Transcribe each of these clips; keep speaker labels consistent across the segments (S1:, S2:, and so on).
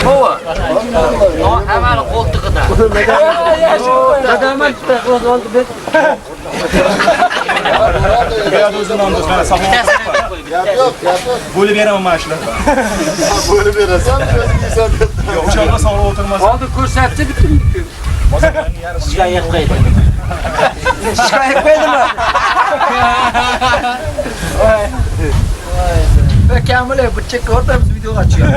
S1: Bova. Hamani qo'ltig'ida. Dadaman oldi bet.
S2: Buyoqda o'zimdan mana sahov.
S3: Yo'q.
S2: Bo'lib beraman mana shularga.
S3: Bo'lib berasan, o'zingizdan.
S2: Yo'q, o'sha sog'lab o'tirmasam.
S1: Oldi ko'rsatdi bitim.
S2: Bozorlarning yarisi
S1: Shikoyat qo'ydi. Shikoyat qo'ydimi?
S4: Ben Kamil'e bu çek ortamız videolar çıkıyor.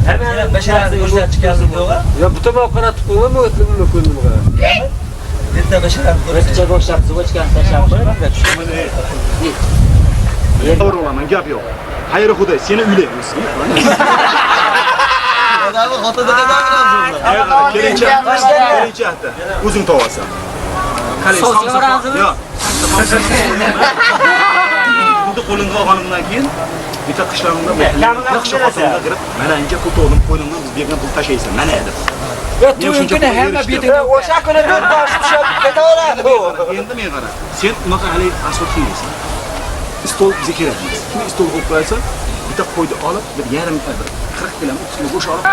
S1: Hemen başarılı gözler çıkarsın diyorlar.
S4: Ya bu tabi aparat koyma mı ötümü mü koydum bu kadar?
S1: Bir de başarılı gözler boşlap zıvaçkan taşap koyma ve
S2: Doğru olaman, gap yo'q. Xayri xudo, seni uylaymiz.
S3: Adamı xotada qadam
S2: Kelincha hafta. O'zing tovasan. Qarang,
S1: razimi?
S2: Yo'q. Buni qo'lingga olganimdan keyin bitta qishlog'imda yaxshi xotinga kirib, mana inja pul to'g'lim qo'ynimdan biz bergan pul tashlaysan, mana edi.
S1: Ve tuyunkini hamma betiga. O'sha kuni bir bosh tushib ketaveradi.
S2: Endi men qara. Sen unaqa hali asfalt qilmaysan. Stol bizga kerak emas. Kim stol qo'yib qo'ysa, bitta qo'yni olib, bir yarim 40 bilan ustini bo'sh olib.